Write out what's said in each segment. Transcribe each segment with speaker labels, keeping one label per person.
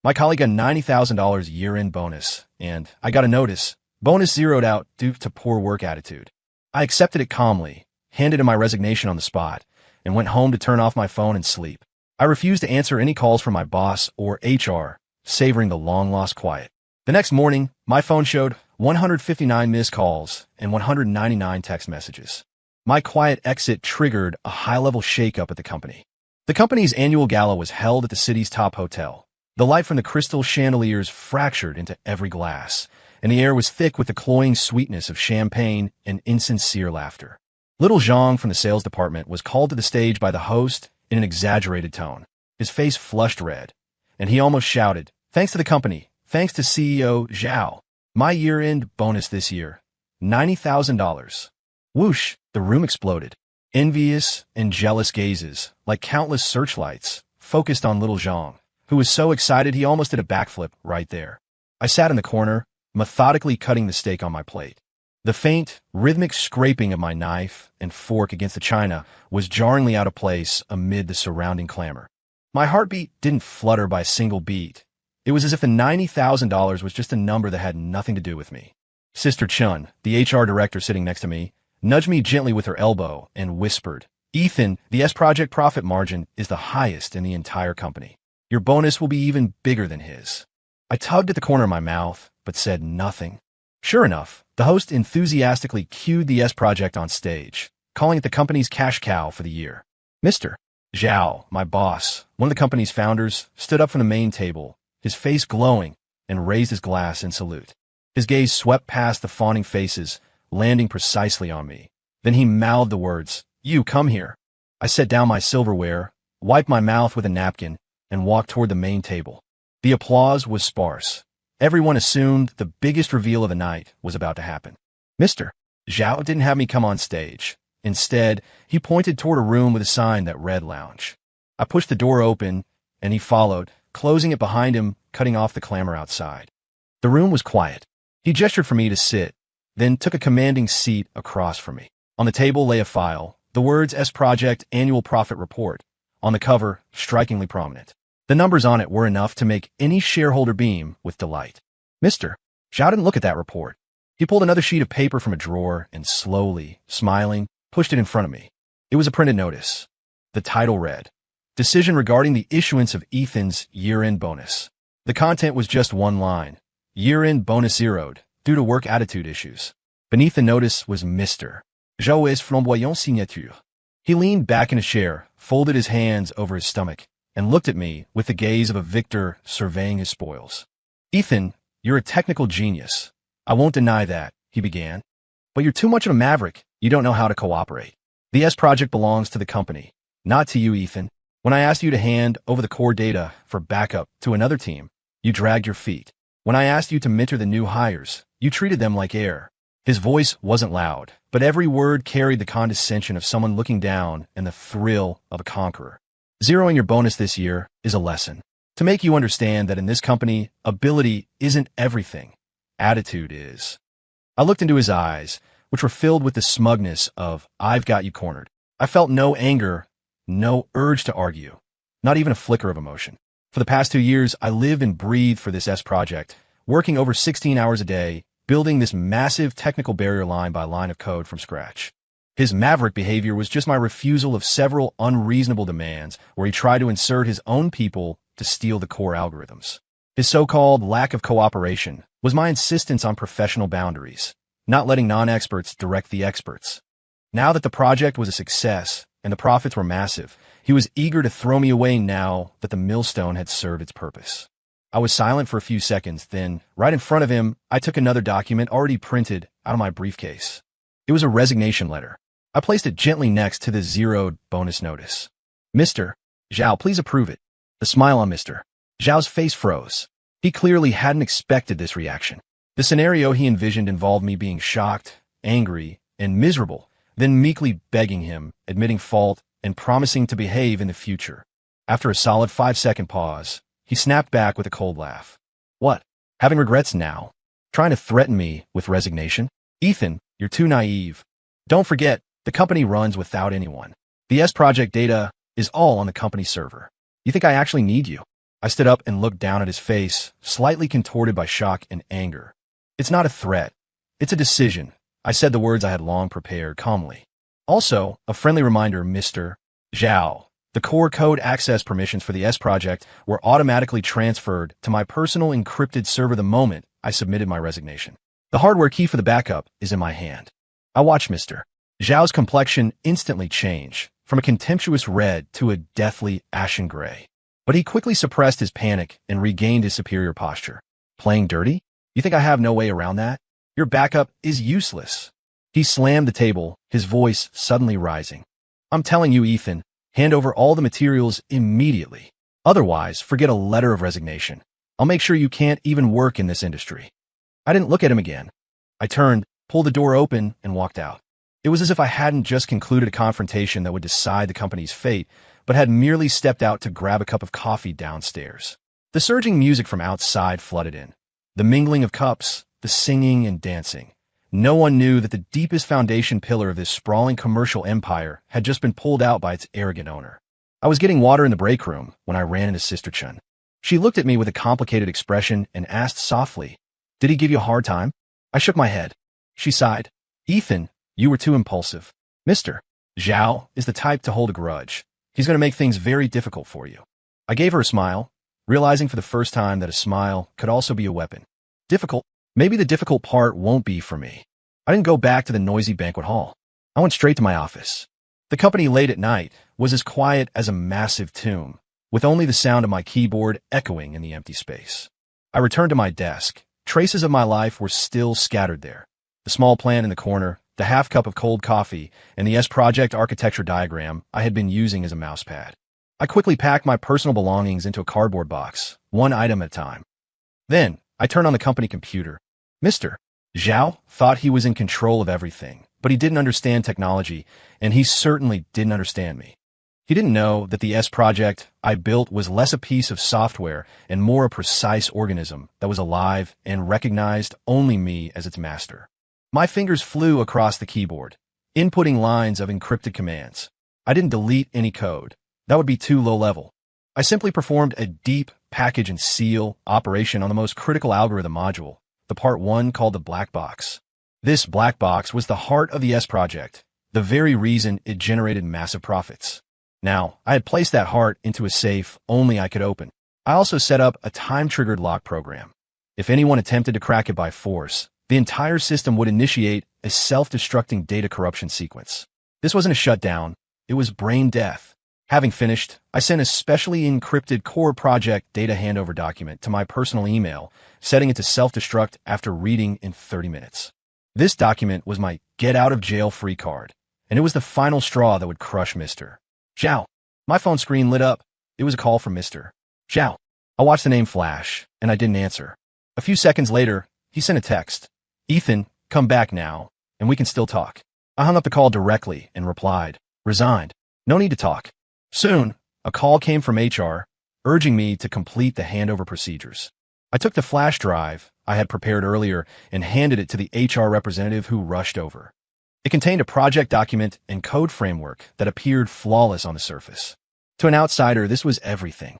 Speaker 1: My colleague got $90,000 year-end bonus, and I got a notice. Bonus zeroed out due to poor work attitude. I accepted it calmly, handed in my resignation on the spot, and went home to turn off my phone and sleep. I refused to answer any calls from my boss or HR, savoring the long-lost quiet. The next morning, my phone showed 159 missed calls and 199 text messages. My quiet exit triggered a high-level shakeup at the company. The company's annual gala was held at the city's top hotel. The light from the crystal chandeliers fractured into every glass, and the air was thick with the cloying sweetness of champagne and insincere laughter. Little Zhang from the sales department was called to the stage by the host in an exaggerated tone. His face flushed red, and he almost shouted, "Thanks to the company, thanks to CEO Zhao. My year-end bonus this year, $90,000. Whoosh, the room exploded. Envious and jealous gazes, like countless searchlights, focused on little Zhang, who was so excited he almost did a backflip right there. I sat in the corner, methodically cutting the steak on my plate. The faint, rhythmic scraping of my knife and fork against the china was jarringly out of place amid the surrounding clamor. My heartbeat didn't flutter by a single beat. It was as if the $90,000 was just a number that had nothing to do with me. Sister Chun, the HR director sitting next to me, nudged me gently with her elbow and whispered, "Ethan, the S Project profit margin is the highest in the entire company. Your bonus will be even bigger than his." I tugged at the corner of my mouth, but said nothing. Sure enough, the host enthusiastically cued the S Project on stage, calling it the company's cash cow for the year. Mr. Zhao, my boss, one of the company's founders, stood up from the main table, his face glowing, and raised his glass in salute. His gaze swept past the fawning faces, landing precisely on me. Then he mouthed the words, "You, come here." I set down my silverware, wiped my mouth with a napkin, and walked toward the main table. The applause was sparse. Everyone assumed the biggest reveal of the night was about to happen. Mr. Zhao didn't have me come on stage. Instead, he pointed toward a room with a sign that read lounge. I pushed the door open, and he followed, closing it behind him, cutting off the clamor outside. The room was quiet. He gestured for me to sit, then took a commanding seat across from me. On the table lay a file, the words S Project Annual Profit Report, on the cover, strikingly prominent. The numbers on it were enough to make any shareholder beam with delight. Mr. Zhao didn't look at that report. He pulled another sheet of paper from a drawer and slowly, smiling, pushed it in front of me. It was a printed notice. The title read, "Decision regarding the issuance of Ethan's year-end bonus." The content was just one line. Year-end bonus zeroed, due to work attitude issues. Beneath the notice was Mr. Zhou's flamboyant signature. He leaned back in a chair, folded his hands over his stomach, and looked at me with the gaze of a victor surveying his spoils. "Ethan, you're a technical genius. I won't deny that," he began. "But you're too much of a maverick. You don't know how to cooperate. The S Project belongs to the company, not to you, Ethan. When I asked you to hand over the core data for backup to another team, you dragged your feet. When I asked you to mentor the new hires, you treated them like air." His voice wasn't loud, but every word carried the condescension of someone looking down and the thrill of a conqueror. Zeroing your bonus this year is a lesson. To make you understand that in this company, ability isn't everything. Attitude is. I looked into his eyes, which were filled with the smugness of, "I've got you cornered." I felt no anger, no urge to argue, not even a flicker of emotion. For the past 2 years, I lived and breathed for this S Project, working over 16 hours a day, building this massive technical barrier line by line of code from scratch. His maverick behavior was just my refusal of several unreasonable demands where he tried to insert his own people to steal the core algorithms. His so-called lack of cooperation was my insistence on professional boundaries, not letting non-experts direct the experts. Now that the project was a success and the profits were massive, he was eager to throw me away now that the millstone had served its purpose. I was silent for a few seconds, then, right in front of him, I took another document already printed out of my briefcase. It was a resignation letter. I placed it gently next to the zeroed bonus notice. "Mr. Zhao, please approve it." The smile on Mr. Zhao's face froze. He clearly hadn't expected this reaction. The scenario he envisioned involved me being shocked, angry, and miserable, then meekly begging him, admitting fault, and promising to behave in the future. After a solid 5-second pause, he snapped back with a cold laugh. "What? Having regrets now? Trying to threaten me with resignation? Ethan, you're too naive. Don't forget, the company runs without anyone. The S Project data is all on the company server. You think I actually need you?" I stood up and looked down at his face, slightly contorted by shock and anger. It's not a threat. It's a decision. I said the words I had long prepared calmly. Also, a friendly reminder, Mr. Zhao. The core code access permissions for the S project were automatically transferred to my personal encrypted server the moment I submitted my resignation. The hardware key for the backup is in my hand. I watched Mr. Zhao's complexion instantly change, from a contemptuous red to a deathly ashen gray. But he quickly suppressed his panic and regained his superior posture. Playing dirty? You think I have no way around that? Your backup is useless. He slammed the table, his voice suddenly rising. I'm telling you, Ethan, hand over all the materials immediately. Otherwise, forget a letter of resignation. I'll make sure you can't even work in this industry. I didn't look at him again. I turned, pulled the door open, and walked out. It was as if I hadn't just concluded a confrontation that would decide the company's fate, but had merely stepped out to grab a cup of coffee downstairs. The surging music from outside flooded in. The mingling of cups, the singing and dancing. No one knew that the deepest foundation pillar of this sprawling commercial empire had just been pulled out by its arrogant owner. I was getting water in the break room when I ran into Sister Chun. She looked at me with a complicated expression and asked softly, "Did he give you a hard time?" I shook my head. She sighed. "Ethan, you were too impulsive. Mr. Zhao is the type to hold a grudge. He's going to make things very difficult for you." I gave her a smile, realizing for the first time that a smile could also be a weapon. Difficult? Maybe the difficult part won't be for me. I didn't go back to the noisy banquet hall. I went straight to my office. The company late at night was as quiet as a massive tomb, with only the sound of my keyboard echoing in the empty space. I returned to my desk. Traces of my life were still scattered there. The small plant in the corner, the half cup of cold coffee, and the S project architecture diagram I had been using as a mousepad. I quickly packed my personal belongings into a cardboard box, one item at a time. Then, I turned on the company computer. Mr. Zhao thought he was in control of everything, but he didn't understand technology, and he certainly didn't understand me. He didn't know that the S project I built was less a piece of software and more a precise organism that was alive and recognized only me as its master. My fingers flew across the keyboard, inputting lines of encrypted commands. I didn't delete any code. That would be too low level. I simply performed a deep package and seal operation on the most critical algorithm module, the part 1 called the black box. This black box was the heart of the S project, the very reason it generated massive profits. Now, I had placed that heart into a safe only I could open. I also set up a time-triggered lock program. If anyone attempted to crack it by force, the entire system would initiate a self-destructing data corruption sequence. This wasn't a shutdown, it was brain death. Having finished, I sent a specially encrypted core project data handover document to my personal email, setting it to self-destruct after reading in 30 minutes. This document was my get-out-of-jail-free card, and it was the final straw that would crush Mr. Zhao. My phone screen lit up. It was a call from Mr. Zhao. I watched the name flash, and I didn't answer. A few seconds later, he sent a text. "Ethan, come back now, and we can still talk." I hung up the call directly and replied, "Resigned. No need to talk." Soon, a call came from HR, urging me to complete the handover procedures. I took the flash drive I had prepared earlier and handed it to the HR representative who rushed over. It contained a project document and code framework that appeared flawless on the surface. To an outsider, this was everything.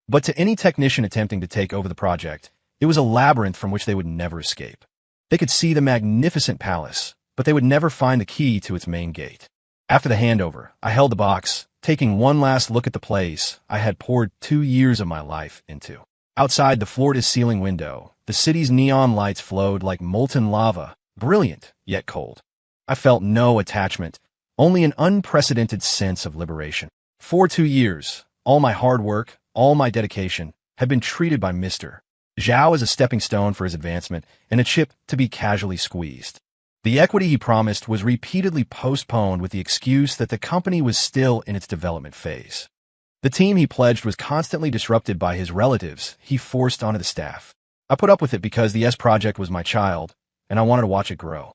Speaker 1: But to any technician attempting to take over the project, it was a labyrinth from which they would never escape. They could see the magnificent palace, but they would never find the key to its main gate. After the handover, I held the box, taking one last look at the place I had poured 2 years of my life into. Outside the floor-to-ceiling window, the city's neon lights flowed like molten lava, brilliant yet cold. I felt no attachment, only an unprecedented sense of liberation. For 2 years, all my hard work, all my dedication, had been treated by Mr. Zhao as a stepping stone for his advancement and a chip to be casually squeezed. The equity he promised was repeatedly postponed with the excuse that the company was still in its development phase. The team he pledged was constantly disrupted by his relatives he forced onto the staff. I put up with it because the S project was my child, and I wanted to watch it grow.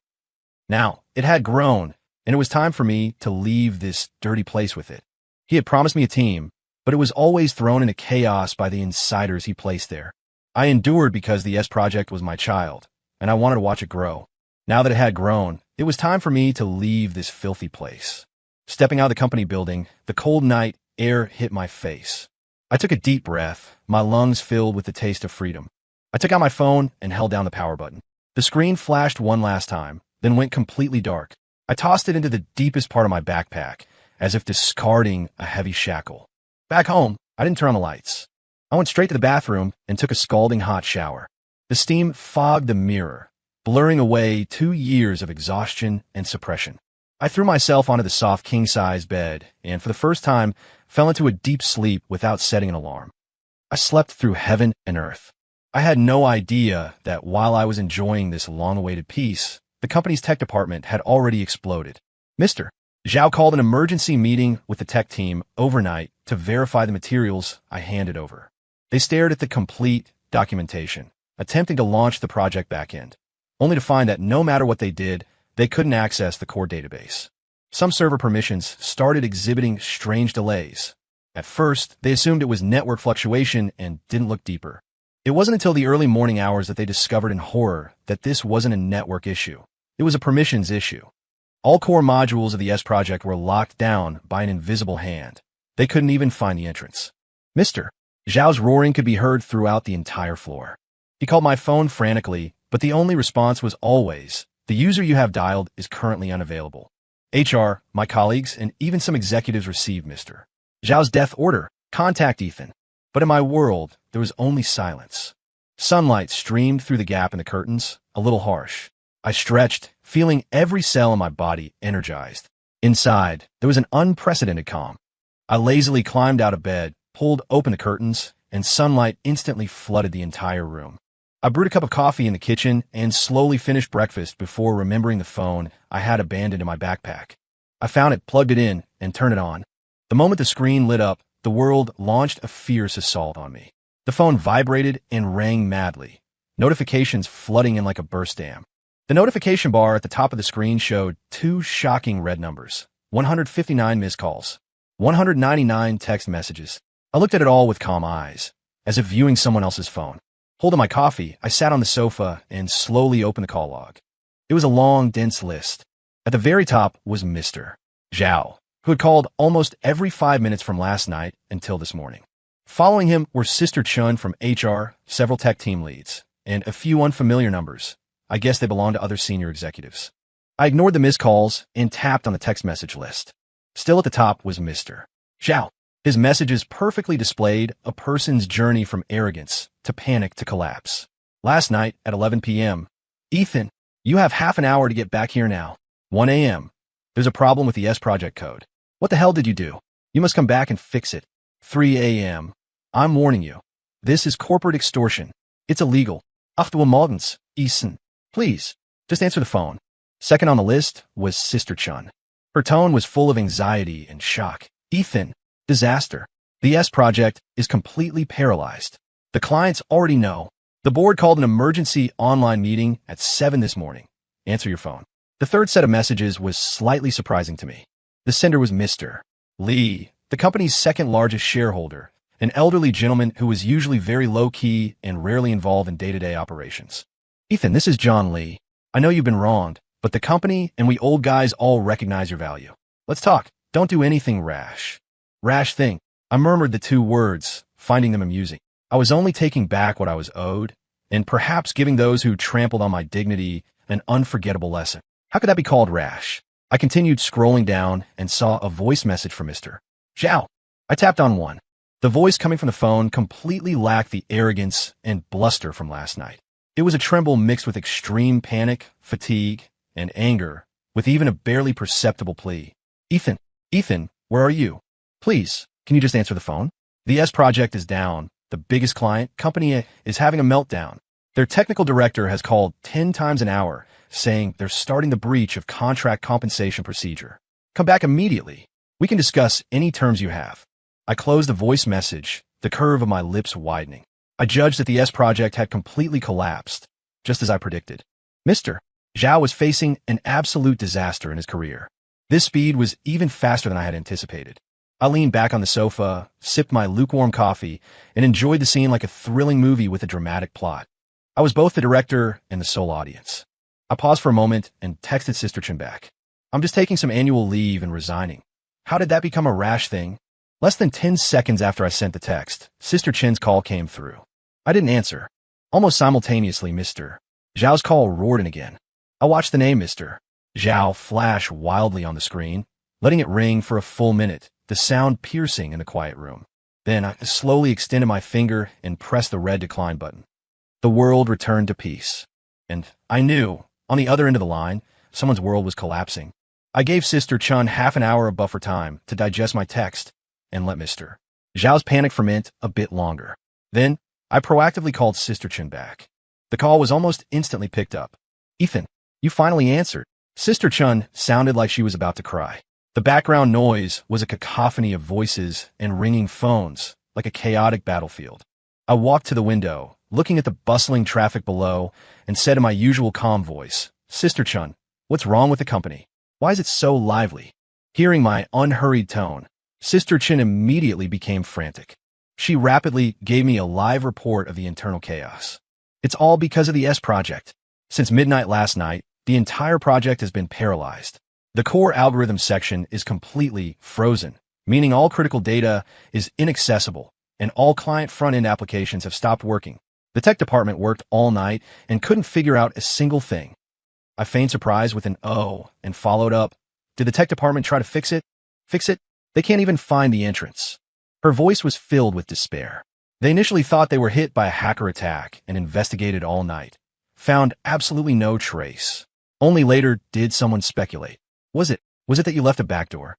Speaker 1: Now, it had grown, and it was time for me to leave this dirty place with it. He had promised me a team, but it was always thrown into chaos by the insiders he placed there. I endured because the S project was my child, and I wanted to watch it grow. Now that it had grown, it was time for me to leave this filthy place. Stepping out of the company building, the cold night air hit my face. I took a deep breath, my lungs filled with the taste of freedom. I took out my phone and held down the power button. The screen flashed one last time, then went completely dark. I tossed it into the deepest part of my backpack, as if discarding a heavy shackle. Back home, I didn't turn on the lights. I went straight to the bathroom and took a scalding hot shower. The steam fogged the mirror, blurring away 2 years of exhaustion and suppression. I threw myself onto the soft king-size bed and, for the first time, fell into a deep sleep without setting an alarm. I slept through heaven and earth. I had no idea that while I was enjoying this long-awaited peace, the company's tech department had already exploded. Mr. Zhao called an emergency meeting with the tech team overnight to verify the materials I handed over. They stared at the complete documentation, attempting to launch the project backend, only to find that no matter what they did, they couldn't access the core database. Some server permissions started exhibiting strange delays. At first, they assumed it was network fluctuation and didn't look deeper. It wasn't until the early morning hours that they discovered in horror that this wasn't a network issue. It was a permissions issue. All core modules of the S project were locked down by an invisible hand. They couldn't even find the entrance. Mr. Zhao's roaring could be heard throughout the entire floor. He called my phone frantically, but the only response was always, "The user you have dialed is currently unavailable." HR, my colleagues, and even some executives received Mr. Zhao's death order. Contact Ethan. But in my world, there was only silence. Sunlight streamed through the gap in the curtains, a little harsh. I stretched, feeling every cell in my body energized. Inside, there was an unprecedented calm. I lazily climbed out of bed, pulled open the curtains, and sunlight instantly flooded the entire room. I brewed a cup of coffee in the kitchen and slowly finished breakfast before remembering the phone I had abandoned in my backpack. I found it, plugged it in, and turned it on. The moment the screen lit up, the world launched a fierce assault on me. The phone vibrated and rang madly, notifications flooding in like a burst dam. The notification bar at the top of the screen showed 2 shocking red numbers, 159 missed calls, 199 text messages. I looked at it all with calm eyes, as if viewing someone else's phone. Holding my coffee, I sat on the sofa and slowly opened the call log. It was a long, dense list. At the very top was Mr. Zhao, who had called almost every 5 minutes from last night until this morning. Following him were Sister Chun from HR, several tech team leads, and a few unfamiliar numbers. I guess they belonged to other senior executives. I ignored the missed calls and tapped on the text message list. Still at the top was Mr. Zhao. His messages perfectly displayed a person's journey from arrogance to panic to collapse. Last night at 11 p.m., Ethan, you have half an hour to get back here now. 1 a.m. There's a problem with the S project code. What the hell did you do? You must come back and fix it. 3 a.m. I'm warning you. This is corporate extortion. It's illegal. Achtung morgens, Ethan. Please, just answer the phone. Second on the list was Sister Chun. Her tone was full of anxiety and shock. Ethan, disaster. The S project is completely paralyzed. The clients already know. The board called an emergency online meeting at 7 this morning. Answer your phone. The third set of messages was slightly surprising to me. The sender was Mr. Lee, the company's second largest shareholder, an elderly gentleman who was usually very low-key and rarely involved in day-to-day operations. Ethan, this is John Lee. I know you've been wronged, but the company and we old guys all recognize your value. Let's talk. Don't do anything rash. Rash thing. I murmured the 2 words, finding them amusing. I was only taking back what I was owed, and perhaps giving those who trampled on my dignity an unforgettable lesson. How could that be called rash? I continued scrolling down and saw a voice message from Mr. Zhao. I tapped on one. The voice coming from the phone completely lacked the arrogance and bluster from last night. It was a tremble mixed with extreme panic, fatigue, and anger, with even a barely perceptible plea. Ethan, where are you? Please, can you just answer the phone? The S project is down. The biggest client company is having a meltdown. Their technical director has called 10 times an hour, saying they're starting the breach of contract compensation procedure. Come back immediately. We can discuss any terms you have. I closed the voice message, the curve of my lips widening. I judged that the S project had completely collapsed, just as I predicted. Mr. Zhao was facing an absolute disaster in his career. This speed was even faster than I had anticipated. I leaned back on the sofa, sipped my lukewarm coffee, and enjoyed the scene like a thrilling movie with a dramatic plot. I was both the director and the sole audience. I paused for a moment and texted Sister Chun back. I'm just taking some annual leave and resigning. How did that become a rash thing? Less than 10 seconds after I sent the text, Sister Chen's call came through. I didn't answer. Almost simultaneously, Mr. Zhao's call roared in again. I watched the name Mr. Zhao flash wildly on the screen, letting it ring for a full minute, the sound piercing in the quiet room. Then I slowly extended my finger and pressed the red decline button. The world returned to peace. And I knew, on the other end of the line, someone's world was collapsing. I gave Sister Chen half an hour of buffer time to digest my text and let Mr. Zhao's panic ferment a bit longer. Then, I proactively called Sister Chen back. The call was almost instantly picked up. "Ethan, you finally answered." Sister Chen sounded like she was about to cry. The background noise was a cacophony of voices and ringing phones, like a chaotic battlefield. I walked to the window, looking at the bustling traffic below, and said in my usual calm voice, "Sister Chen, what's wrong with the company? Why is it so lively?" Hearing my unhurried tone, Sister Chen immediately became frantic. She rapidly gave me a live report of the internal chaos. "It's all because of the S project. Since midnight last night, the entire project has been paralyzed. The core algorithm section is completely frozen, meaning all critical data is inaccessible, and all client front-end applications have stopped working. The tech department worked all night and couldn't figure out a single thing." I feigned surprise with an "oh" and followed up, "Did the tech department try to fix it? Fix it? They can't even find the entrance." Her voice was filled with despair. "They initially thought they were hit by a hacker attack and investigated all night. Found absolutely no trace. Only later did someone speculate. Was it that you left a backdoor?"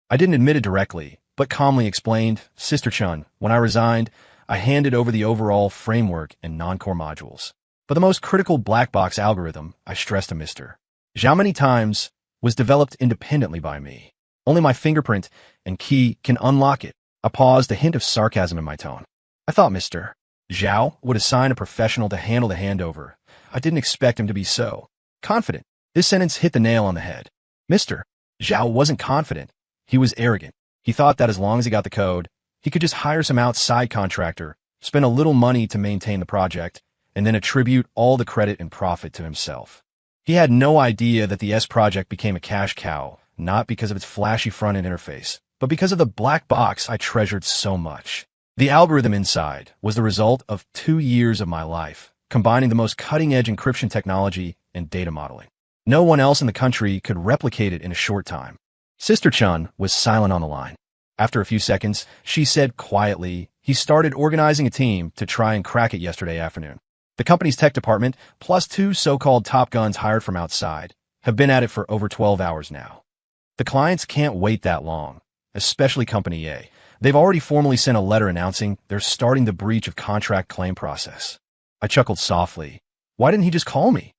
Speaker 1: I didn't admit it directly, but calmly explained, "Sister Chen, when I resigned, I handed over the overall framework and non-core modules. But the most critical black box algorithm, I stressed to Mr. Zhao many times, was developed independently by me. Only my fingerprint and key can unlock it." I paused, a hint of sarcasm in my tone. "I thought Mr. Zhao would assign a professional to handle the handover. I didn't expect him to be so confident." This sentence hit the nail on the head. Mr. Zhao wasn't confident. He was arrogant. He thought that as long as he got the code, he could just hire some outside contractor, spend a little money to maintain the project, and then attribute all the credit and profit to himself. He had no idea that the S project became a cash cow, not because of its flashy front-end interface, but because of the black box I treasured so much. The algorithm inside was the result of 2 years of my life, combining the most cutting-edge encryption technology and data modeling. No one else in the country could replicate it in a short time. Sister Chen was silent on the line. After a few seconds, she said quietly, "He started organizing a team to try and crack it yesterday afternoon. The company's tech department, plus 2 so-called top guns hired from outside, have been at it for over 12 hours now. The clients can't wait that long, especially Company A. They've already formally sent a letter announcing they're starting the breach of contract claim process." I chuckled softly. Why didn't he just call me?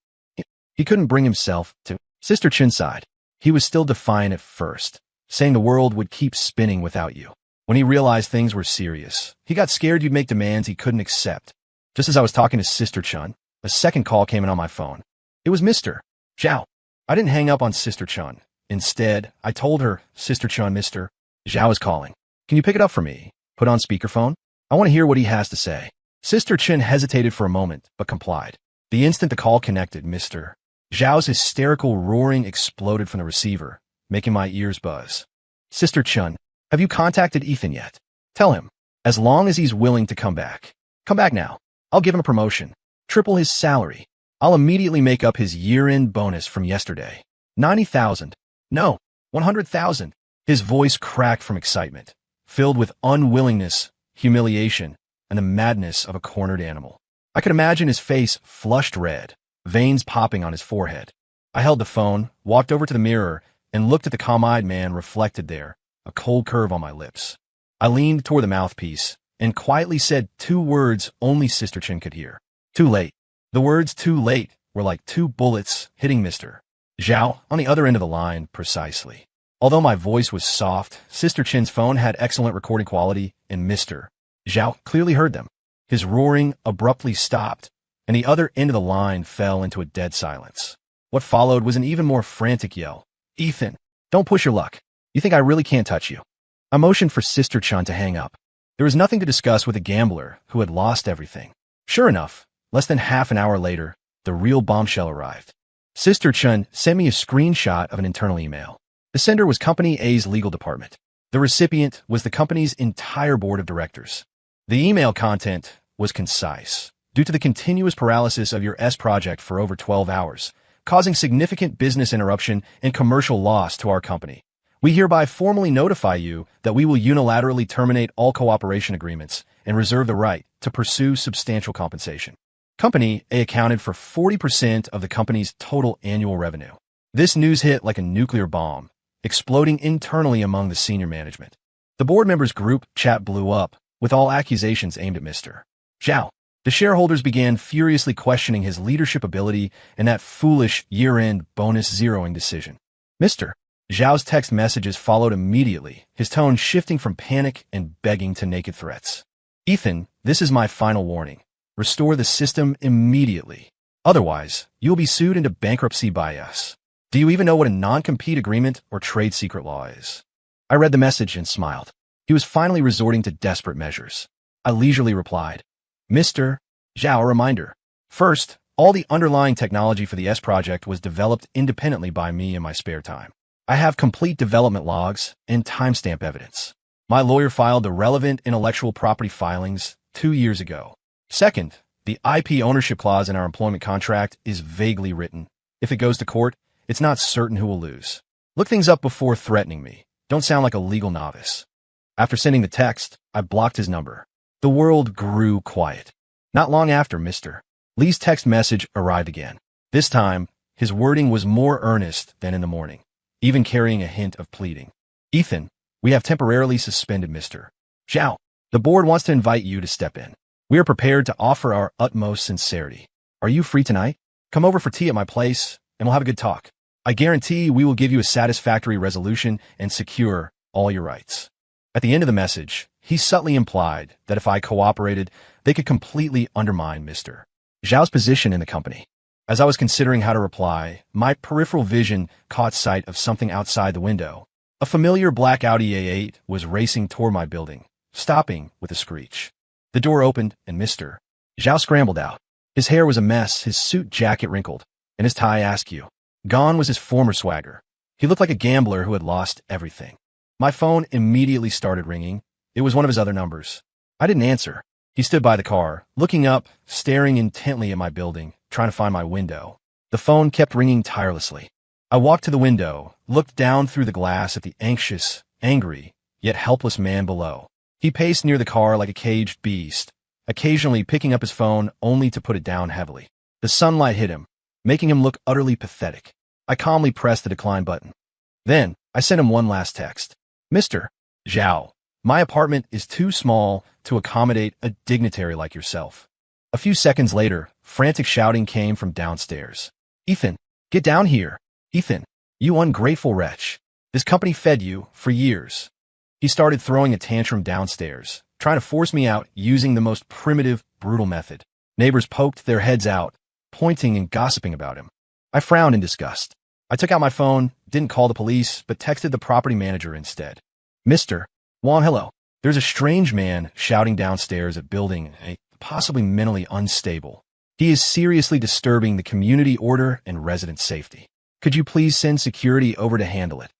Speaker 1: He couldn't bring himself to. Sister Chen sighed. He was still defiant at first, saying the world would keep spinning without you. When he realized things were serious, he got scared you'd make demands he couldn't accept. Just as I was talking to Sister Chen, a second call came in on my phone. It was Mr. Zhao. I didn't hang up on Sister Chen. Instead, I told her, "Sister Chen, Mr. Zhao is calling. Can you pick it up for me? Put on speakerphone. I want to hear what he has to say." Sister Chen hesitated for a moment, but complied. The instant the call connected, Mr. Zhao's hysterical roaring exploded from the receiver, making my ears buzz. "Sister Chen, have you contacted Ethan yet? Tell him, as long as he's willing to come back. Come back now. I'll give him a promotion. Triple his salary. I'll immediately make up his year-end bonus from yesterday. 90,000. No, 100,000. His voice cracked from excitement, filled with unwillingness, humiliation, and the madness of a cornered animal. I could imagine his face flushed red, veins popping on his forehead. I held the phone, walked over to the mirror, and looked at the calm-eyed man reflected there, a cold curve on my lips. I leaned toward the mouthpiece and quietly said 2 words only Sister Chen could hear. "Too late." The words "too late" were like 2 bullets hitting Mr. Zhao on the other end of the line precisely. Although my voice was soft, Sister Chen's phone had excellent recording quality, and Mr. Zhao clearly heard them. His roaring abruptly stopped, and the other end of the line fell into a dead silence. What followed was an even more frantic yell. "Ethan, don't push your luck. You think I really can't touch you?" I motioned for Sister Chen to hang up. There was nothing to discuss with a gambler who had lost everything. Sure enough, less than half an hour later, the real bombshell arrived. Sister Chen sent me a screenshot of an internal email. The sender was Company A's legal department. The recipient was the company's entire board of directors. The email content was concise. Due to the continuous paralysis of your S project for over 12 hours, causing significant business interruption and commercial loss to our company, we hereby formally notify you that we will unilaterally terminate all cooperation agreements and reserve the right to pursue substantial compensation. Company A accounted for 40% of the company's total annual revenue. This news hit like a nuclear bomb, exploding internally among the senior management. The board members' group chat blew up, with all accusations aimed at Mr. Zhao. The shareholders began furiously questioning his leadership ability and that foolish year-end bonus zeroing decision. Mr. Zhao's text messages followed immediately, his tone shifting from panic and begging to naked threats. Ethan, this is my final warning. Restore the system immediately. Otherwise, you'll be sued into bankruptcy by us. Do you even know what a non-compete agreement or trade secret law is? I read the message and smiled. He was finally resorting to desperate measures. I leisurely replied, Mr. Zhao, a reminder. First, all the underlying technology for the S project was developed independently by me in my spare time. I have complete development logs and timestamp evidence. My lawyer filed the relevant intellectual property filings 2 years ago. Second, the IP ownership clause in our employment contract is vaguely written. If it goes to court, it's not certain who will lose. Look things up before threatening me. Don't sound like a legal novice. After sending the text, I blocked his number. The world grew quiet. Not long after, Mr. Lee's text message arrived again. This time, his wording was more earnest than in the morning, even carrying a hint of pleading. Ethan, we have temporarily suspended Mr. Zhao. The board wants to invite you to step in. We are prepared to offer our utmost sincerity. Are you free tonight? Come over for tea at my place, and we'll have a good talk. I guarantee we will give you a satisfactory resolution and secure all your rights. At the end of the message, he subtly implied that if I cooperated, they could completely undermine Mr. Zhao's position in the company. As I was considering how to reply, my peripheral vision caught sight of something outside the window. A familiar black Audi A8 was racing toward my building, stopping with a screech. The door opened, and Mr. Zhao scrambled out. His hair was a mess, his suit jacket wrinkled, and his tie askew. Gone was his former swagger. He looked like a gambler who had lost everything. My phone immediately started ringing. It was one of his other numbers. I didn't answer. He stood by the car, looking up, staring intently at my building, trying to find my window. The phone kept ringing tirelessly. I walked to the window, looked down through the glass at the anxious, angry, yet helpless man below. He paced near the car like a caged beast, occasionally picking up his phone only to put it down heavily. The sunlight hit him, making him look utterly pathetic. I calmly pressed the decline button. Then, I sent him one last text. Mr. Zhao, my apartment is too small to accommodate a dignitary like yourself. A few seconds later, frantic shouting came from downstairs. Ethan, get down here. Ethan, you ungrateful wretch. This company fed you for years. He started throwing a tantrum downstairs, trying to force me out using the most primitive, brutal method. Neighbors poked their heads out, pointing and gossiping about him. I frowned in disgust. I took out my phone, didn't call the police, but texted the property manager instead. Mr. Juan, hello. There's a strange man shouting downstairs at building A, possibly mentally unstable. He is seriously disturbing the community order and resident safety. Could you please send security over to handle it?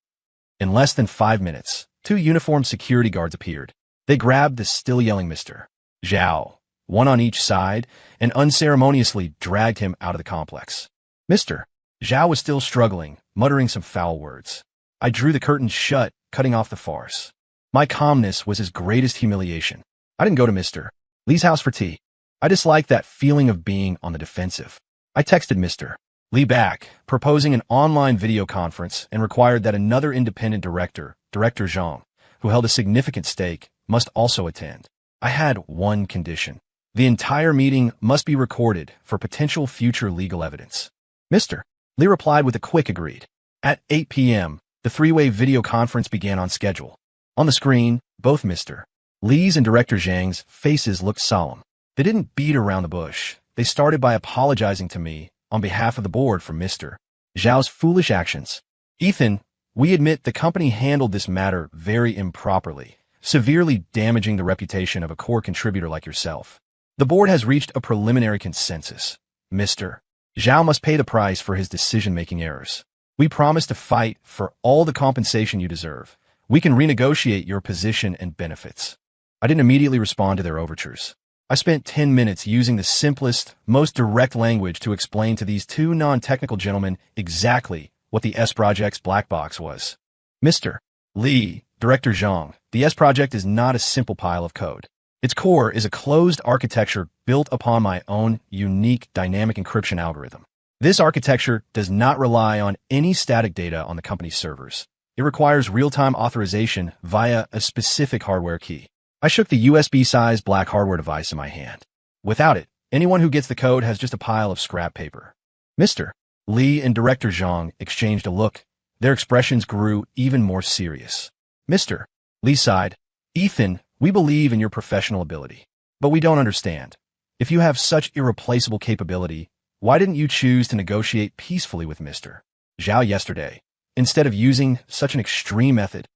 Speaker 1: In less than 5 minutes, 2 uniformed security guards appeared. They grabbed the still yelling Mr. Zhao, one on each side, and unceremoniously dragged him out of the complex. Mr. Zhao was still struggling, muttering some foul words. I drew the curtains shut, cutting off the farce. My calmness was his greatest humiliation. I didn't go to Mr. Lee's house for tea. I disliked that feeling of being on the defensive. I texted Mr. Lee back, proposing an online video conference and required that another independent director, Director Zhang, who held a significant stake, must also attend. I had one condition. The entire meeting must be recorded for potential future legal evidence. Mr. Lee replied with a quick agreed. At 8 p.m., the three-way video conference began on schedule. On the screen, both Mr. Lee's and Director Zhang's faces looked solemn. They didn't beat around the bush. They started by apologizing to me on behalf of the board for Mr. Zhao's foolish actions. Ethan, we admit the company handled this matter very improperly, severely damaging the reputation of a core contributor like yourself. The board has reached a preliminary consensus. Mr. Zhao must pay the price for his decision-making errors. We promise to fight for all the compensation you deserve, We can renegotiate your position and benefits. I didn't immediately respond to their overtures. I spent 10 minutes using the simplest, most direct language to explain to these two non-technical gentlemen exactly what the S Project's black box was. Mr. Lee, Director Zhang, the S Project is not a simple pile of code. Its core is a closed architecture built upon my own unique dynamic encryption algorithm. This architecture does not rely on any static data on the company's servers. It requires real-time authorization via a specific hardware key. I shook the USB-sized black hardware device in my hand. Without it, anyone who gets the code has just a pile of scrap paper. Mr. Lee and Director Zhang exchanged a look. Their expressions grew even more serious. Mr. Lee sighed. Ethan, we believe in your professional ability, but we don't understand. If you have such irreplaceable capability, why didn't you choose to negotiate peacefully with Mr. Zhao yesterday, instead of using such an extreme method?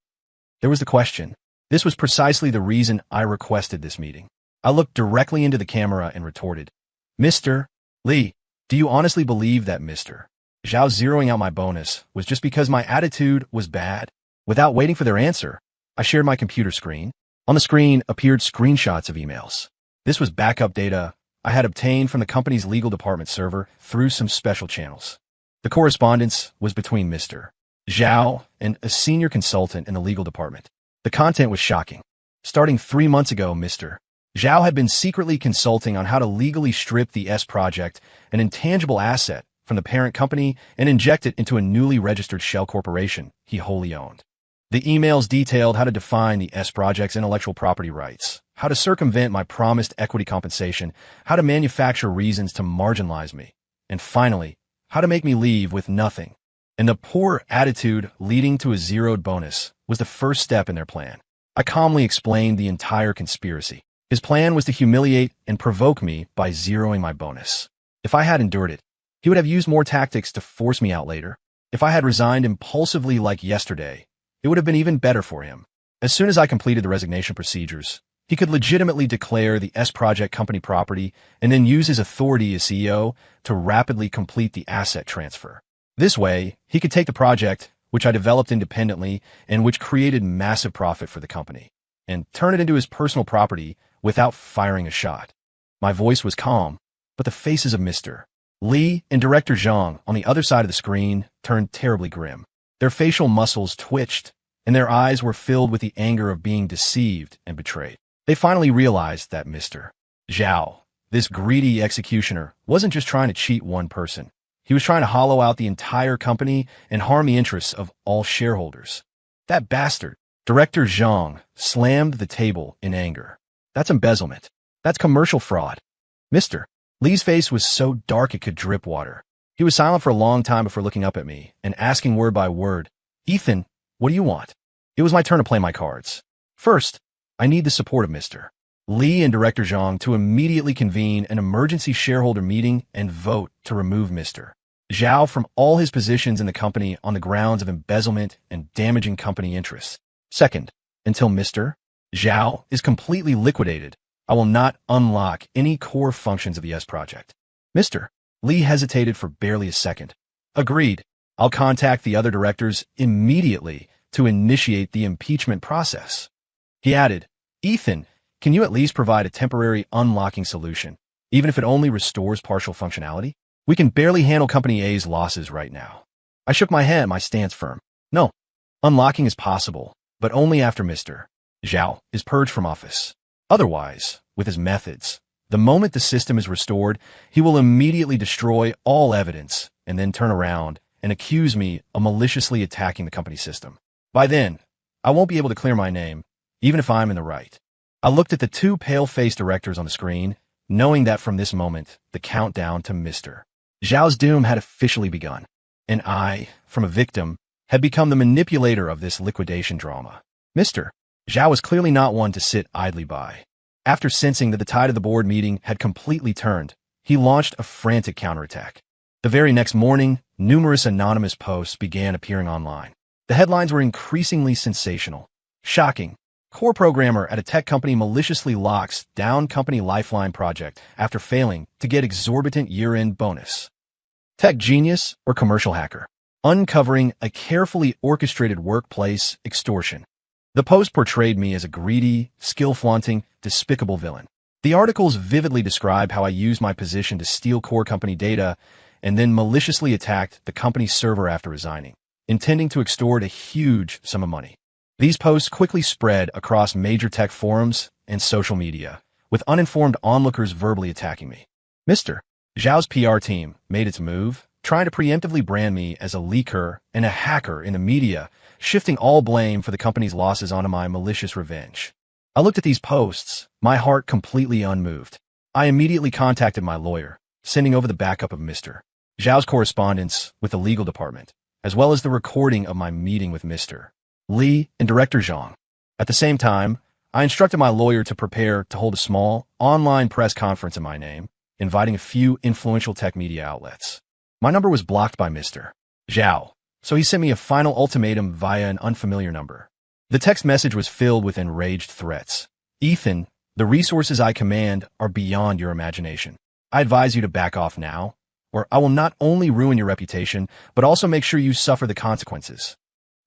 Speaker 1: There was the question. This was precisely the reason I requested this meeting. I looked directly into the camera and retorted, Mr. Lee, do you honestly believe that Mr. Zhao zeroing out my bonus was just because my attitude was bad? Without waiting for their answer, I shared my computer screen. On the screen appeared screenshots of emails. This was backup data I had obtained from the company's legal department server through some special channels. The correspondence was between Mr. Zhao and a senior consultant in the legal department. The content was shocking. Starting 3 months ago, Mr. Zhao had been secretly consulting on how to legally strip the S Project, an intangible asset, from the parent company and inject it into a newly registered shell corporation he wholly owned. The emails detailed how to define the S Project's intellectual property rights, how to circumvent my promised equity compensation, how to manufacture reasons to marginalize me, and finally, how to make me leave with nothing. And the poor attitude leading to a zeroed bonus was the first step in their plan. I calmly explained the entire conspiracy. His plan was to humiliate and provoke me by zeroing my bonus. If I had endured it, he would have used more tactics to force me out later. If I had resigned impulsively like yesterday, it would have been even better for him. As soon as I completed the resignation procedures, he could legitimately declare the S Project company property and then use his authority as CEO to rapidly complete the asset transfer. This way, he could take the project, which I developed independently and which created massive profit for the company, and turn it into his personal property without firing a shot. My voice was calm, but the faces of Mr. Lee and Director Zhang on the other side of the screen turned terribly grim. Their facial muscles twitched, and their eyes were filled with the anger of being deceived and betrayed. They finally realized that Mr. Zhao, this greedy executioner, wasn't just trying to cheat one person. He was trying to hollow out the entire company and harm the interests of all shareholders. That bastard, Director Zhang, slammed the table in anger. That's embezzlement. That's commercial fraud. Mr. Lee's face was so dark it could drip water. He was silent for a long time before looking up at me and asking word by word, Ethan, what do you want? It was my turn to play my cards. First, I need the support of Mr. Lee and Director Zhang to immediately convene an emergency shareholder meeting and vote to remove Mr. Zhao from all his positions in the company on the grounds of embezzlement and damaging company interests. Second, until Mr. Zhao is completely liquidated, I will not unlock any core functions of the S Project. Mr. Lee hesitated for barely a second. Agreed. I'll contact the other directors immediately to initiate the impeachment process. He added, Ethan, can you at least provide a temporary unlocking solution, even if it only restores partial functionality? We can barely handle Company A's losses right now. I shook my head, my stance firm. No, unlocking is possible, but only after Mr. Zhao is purged from office. Otherwise, with his methods, the moment the system is restored, he will immediately destroy all evidence and then turn around and accuse me of maliciously attacking the company system. By then, I won't be able to clear my name, even if I'm in the right. I looked at the two pale-faced directors on the screen, knowing that from this moment, the countdown to Mr. Zhao's doom had officially begun, and I, from a victim, had become the manipulator of this liquidation drama. Mr. Zhao was clearly not one to sit idly by. After sensing that the tide of the board meeting had completely turned, he launched a frantic counterattack. The very next morning, numerous anonymous posts began appearing online. The headlines were increasingly sensational. Shocking. Core programmer at a tech company maliciously locks down company lifeline project after failing to get exorbitant year-end bonus. Tech genius or commercial hacker, uncovering a carefully orchestrated workplace extortion. The post portrayed me as a greedy, skill-flaunting, despicable villain. The articles vividly describe how I used my position to steal core company data and then maliciously attacked the company's server after resigning, intending to extort a huge sum of money. These posts quickly spread across major tech forums and social media, with uninformed onlookers verbally attacking me. Mr. Zhao's PR team made its move, trying to preemptively brand me as a leaker and a hacker in the media, shifting all blame for the company's losses onto my malicious revenge. I looked at these posts, my heart completely unmoved. I immediately contacted my lawyer, sending over the backup of Mr. Zhao's correspondence with the legal department, as well as the recording of my meeting with Mr. Li and Director Zhang. At the same time, I instructed my lawyer to prepare to hold a small, online press conference in my name, inviting a few influential tech media outlets. My number was blocked by Mr. Zhao, so he sent me a final ultimatum via an unfamiliar number. The text message was filled with enraged threats. Ethan, the resources I command are beyond your imagination. I advise you to back off now, or I will not only ruin your reputation, but also make sure you suffer the consequences.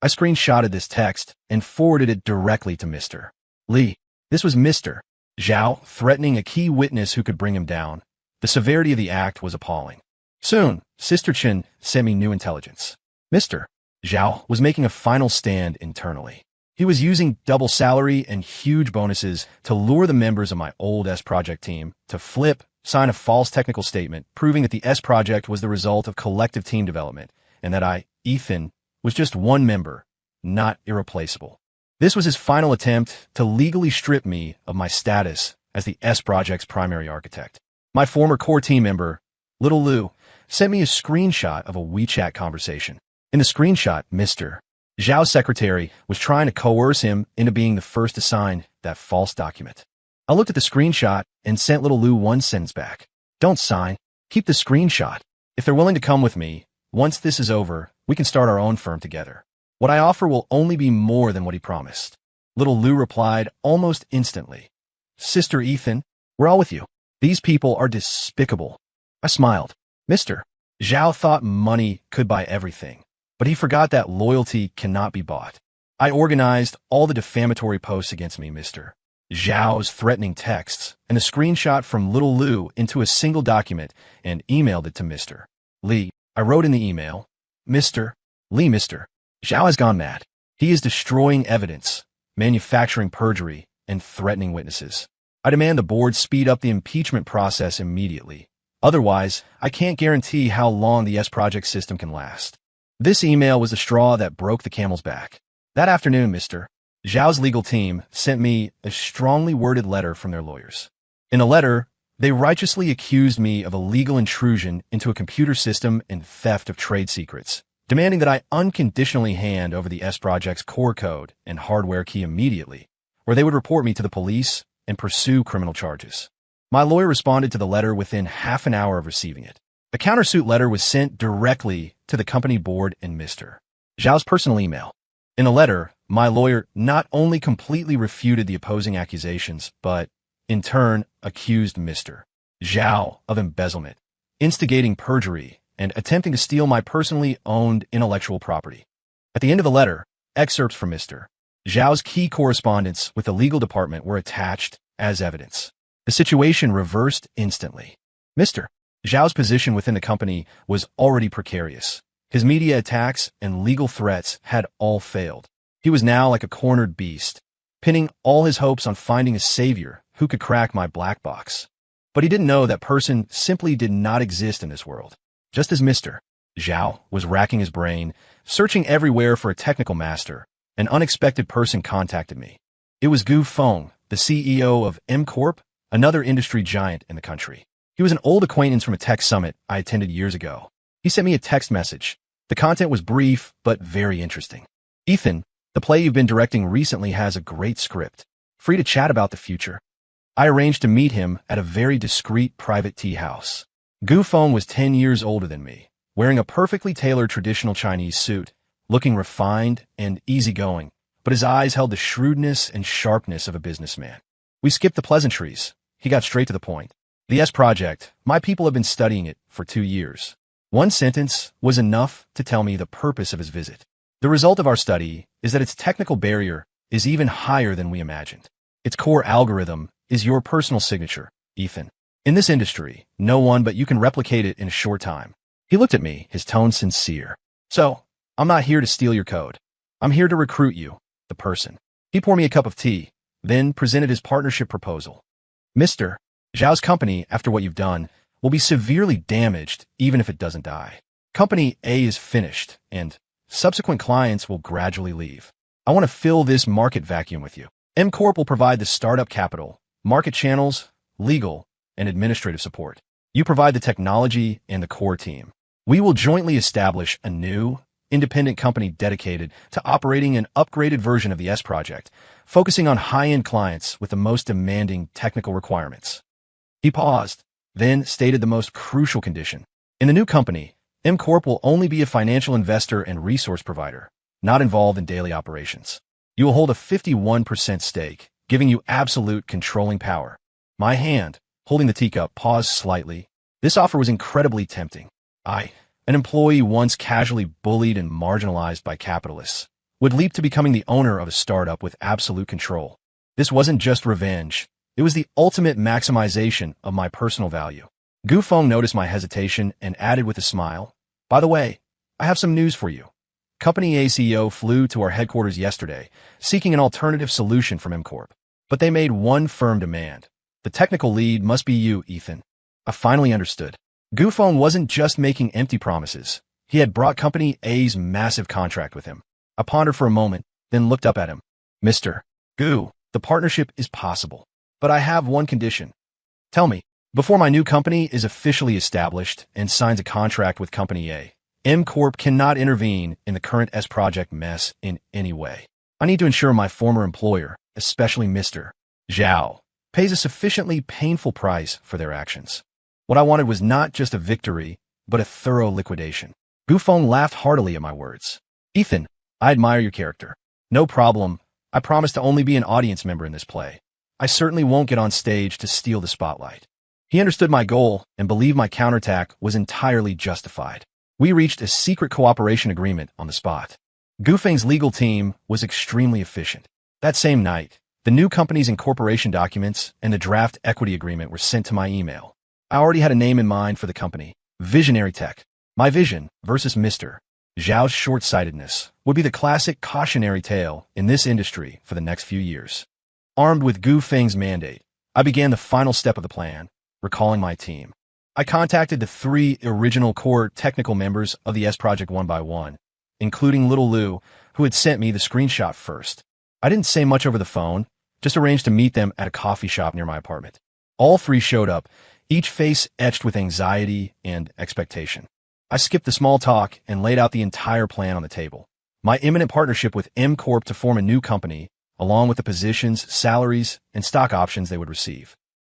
Speaker 1: I screenshotted this text and forwarded it directly to Mr. Li. This was Mr. Zhao threatening a key witness who could bring him down. The severity of the act was appalling. Soon, Sister Chen sent me new intelligence. Mr. Zhao was making a final stand internally. He was using double salary and huge bonuses to lure the members of my old S Project team to sign a false technical statement proving that the S Project was the result of collective team development and that I, Ethan, was just one member, not irreplaceable. This was his final attempt to legally strip me of my status as the S Project's primary architect. My former core team member, Little Lu, sent me a screenshot of a WeChat conversation. In the screenshot, Mr. Zhao's secretary was trying to coerce him into being the first to sign that false document. I looked at the screenshot and sent Little Lu one sentence back. Don't sign. Keep the screenshot. If they're willing to come with me, once this is over, we can start our own firm together. What I offer will only be more than what he promised. Little Lu replied almost instantly. Sister Ethan, we're all with you. These people are despicable. I smiled. Mr. Zhao thought money could buy everything, but he forgot that loyalty cannot be bought. I organized all the defamatory posts against me, Mr. Zhao's threatening texts, and a screenshot from Little Lu into a single document and emailed it to Mr. Li. I wrote in the email, Mr. Zhao has gone mad. He is destroying evidence, manufacturing perjury, and threatening witnesses. I demand the board speed up the impeachment process immediately. Otherwise, I can't guarantee how long the S Project system can last. This email was the straw that broke the camel's back. That afternoon, Mr. Zhao's legal team sent me a strongly worded letter from their lawyers. In the letter, they righteously accused me of illegal intrusion into a computer system and theft of trade secrets, demanding that I unconditionally hand over the S Project's core code and hardware key immediately, or they would report me to the police and pursue criminal charges. My lawyer responded to the letter within half an hour of receiving it. A countersuit letter was sent directly to the company board and Mr. Zhao's personal email. In the letter, my lawyer not only completely refuted the opposing accusations, but, in turn, accused Mr. Zhao of embezzlement, instigating perjury, and attempting to steal my personally owned intellectual property. At the end of the letter, excerpts from Mr. Zhao's key correspondence with the legal department were attached as evidence. The situation reversed instantly. Mr. Zhao's position within the company was already precarious. His media attacks and legal threats had all failed. He was now like a cornered beast, pinning all his hopes on finding a savior who could crack my black box. But he didn't know that person simply did not exist in this world. Just as Mr. Zhao was racking his brain, searching everywhere for a technical master, an unexpected person contacted me. It was Gu Feng, the CEO of M Corp, another industry giant in the country. He was an old acquaintance from a tech summit I attended years ago. He sent me a text message. The content was brief, but very interesting. Ethan, the play you've been directing recently has a great script. Free to chat about the future. I arranged to meet him at a very discreet private tea house. Gu Feng was 10 years older than me, wearing a perfectly tailored traditional Chinese suit, looking refined and easygoing, but his eyes held the shrewdness and sharpness of a businessman. We skipped the pleasantries. He got straight to the point. The S Project, my people have been studying it for 2 years. One sentence was enough to tell me the purpose of his visit. The result of our study is that its technical barrier is even higher than we imagined. Its core algorithm is your personal signature, Ethan. In this industry, no one but you can replicate it in a short time. He looked at me, his tone sincere. So, I'm not here to steal your code. I'm here to recruit you, the person. He poured me a cup of tea, then presented his partnership proposal. Mr. Zhao's company, after what you've done, will be severely damaged even if it doesn't die. Company A is finished, and subsequent clients will gradually leave. I want to fill this market vacuum with you. M Corp will provide the startup capital, market channels, legal, and administrative support. You provide the technology and the core team. We will jointly establish a new, independent company dedicated to operating an upgraded version of the S project, focusing on high-end clients with the most demanding technical requirements. He paused, then stated the most crucial condition. In the new company, M Corp will only be a financial investor and resource provider, not involved in daily operations. You will hold a 51% stake, giving you absolute controlling power. My hand, holding the teacup, paused slightly. This offer was incredibly tempting. I, an employee once casually bullied and marginalized by capitalists, would leap to becoming the owner of a startup with absolute control. This wasn't just revenge. It was the ultimate maximization of my personal value. Gu Feng noticed my hesitation and added with a smile, "By the way, I have some news for you. Company A CEO flew to our headquarters yesterday, seeking an alternative solution from M Corp. But they made one firm demand. The technical lead must be you, Ethan." I finally understood. Gu Feng wasn't just making empty promises. He had brought Company A's massive contract with him. I pondered for a moment, then looked up at him. "Mr. Gu, the partnership is possible. But I have one condition. Tell me, before my new company is officially established and signs a contract with Company A, M Corp cannot intervene in the current S project mess in any way. I need to ensure my former employer, especially Mr. Zhao, pays a sufficiently painful price for their actions." What I wanted was not just a victory, but a thorough liquidation. Gu Feng laughed heartily at my words. "Ethan, I admire your character. No problem. I promise to only be an audience member in this play. I certainly won't get on stage to steal the spotlight." He understood my goal and believed my counterattack was entirely justified. We reached a secret cooperation agreement on the spot. Gu Feng's legal team was extremely efficient. That same night, the new company's incorporation documents and the draft equity agreement were sent to my email. I already had a name in mind for the company, Visionary Tech. My vision versus Mr. Zhao's short-sightedness would be the classic cautionary tale in this industry for the next few years. Armed with Gu Feng's mandate, I began the final step of the plan, recalling my team. I contacted the 3 original core technical members of the S project one by one, including Little Lu, who had sent me the screenshot first. I didn't say much over the phone, just arranged to meet them at a coffee shop near my apartment. All 3 showed up, each face etched with anxiety and expectation. I skipped the small talk and laid out the entire plan on the table. My imminent partnership with M Corp to form a new company, along with the positions, salaries, and stock options they would receive.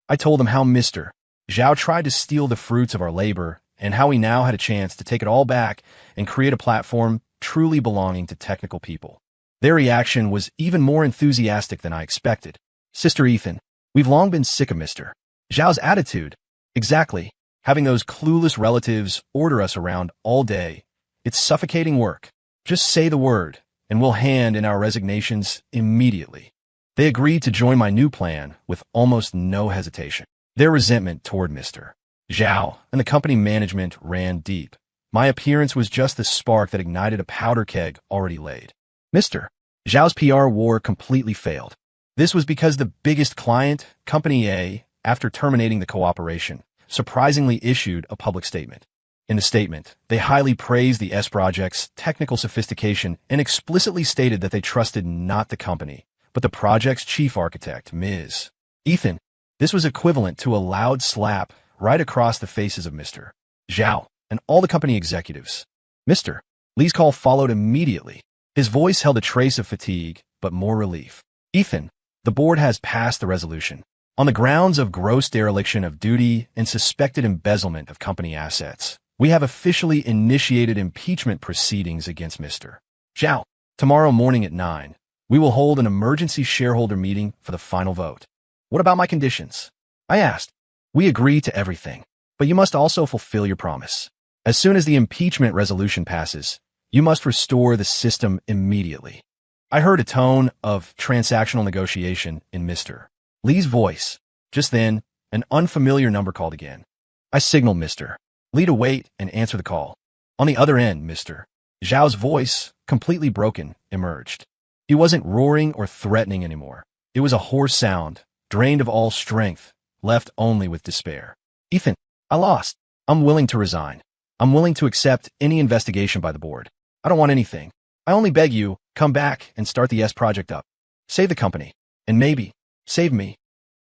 Speaker 1: I told them how Mr. Zhao tried to steal the fruits of our labor and how we now had a chance to take it all back and create a platform truly belonging to technical people. Their reaction was even more enthusiastic than I expected. "Sister Ethan, we've long been sick of Mr. Zhao's attitude." "Exactly. Having those clueless relatives order us around all day. It's suffocating work. Just say the word, and we'll hand in our resignations immediately." They agreed to join my new plan with almost no hesitation. Their resentment toward Mr. Zhao and the company management ran deep. My appearance was just the spark that ignited a powder keg already laid. Mr. Zhao's PR war completely failed. This was because the biggest client, Company A, after terminating the cooperation, surprisingly issued a public statement. In the statement, they highly praised the S project's technical sophistication and explicitly stated that they trusted not the company, but the project's chief architect, Ms. Ethan. This was equivalent to a loud slap right across the faces of Mr. Zhao and all the company executives. Mr. Li's call followed immediately. His voice held a trace of fatigue, but more relief. "Ethan, the board has passed the resolution. On the grounds of gross dereliction of duty and suspected embezzlement of company assets, we have officially initiated impeachment proceedings against Mr. Zhao. Tomorrow morning at 9, we will hold an emergency shareholder meeting for the final vote." "What about my conditions?" I asked. "We agree to everything, but you must also fulfill your promise. As soon as the impeachment resolution passes, you must restore the system immediately." I heard a tone of transactional negotiation in Mr. Lee's voice. Just then, an unfamiliar number called again. I signaled Mr. Lee to wait and answer the call. On the other end, Mr. Zhao's voice, completely broken, emerged. He wasn't roaring or threatening anymore. It was a hoarse sound, drained of all strength, left only with despair. Ethan, I lost. I'm willing to resign. I'm willing to accept any investigation by the board. I don't want anything. I only beg you, come back and start the S project up. Save the company. And maybe, save me.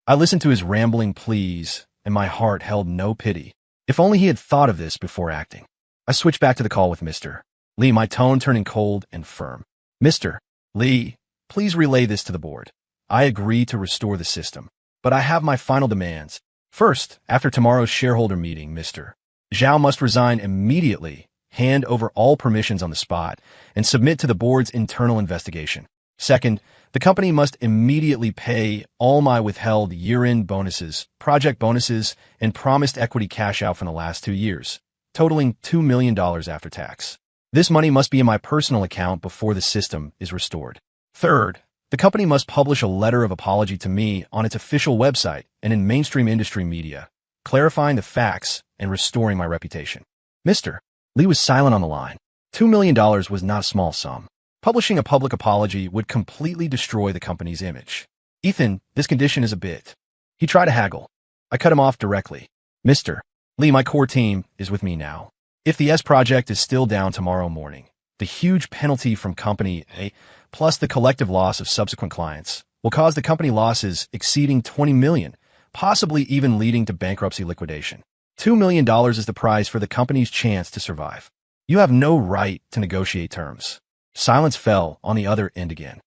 Speaker 1: I listened to his rambling pleas, and my heart held no pity. If only he had thought of this before acting. I switched back to the call with Mr. Lee, my tone turning cold and firm. Mr. Lee, please relay this to the board. I agree to restore the system, but I have my final demands. First, after tomorrow's shareholder meeting, Mr. Zhao must resign immediately, hand over all permissions on the spot, and submit to the board's internal investigation. Second, the company must immediately pay all my withheld year-end bonuses, project bonuses, and promised equity cash out from the last 2 years, totaling $2 million after tax. This money must be in my personal account before the system is restored. Third, the company must publish a letter of apology to me on its official website and in mainstream industry media, clarifying the facts and restoring my reputation. Mr. Lee was silent on the line. $2 million was not a small sum. Publishing a public apology would completely destroy the company's image. Ethan, this condition is a bit. He tried to haggle. I cut him off directly. Mr. Lee, my core team is with me now. If the S project is still down tomorrow morning, the huge penalty from Company A, plus the collective loss of subsequent clients, will cause the company losses exceeding $20 million, possibly even leading to bankruptcy liquidation. $2 million is the price for the company's chance to survive. You have no right to negotiate terms. Silence fell on the other end again.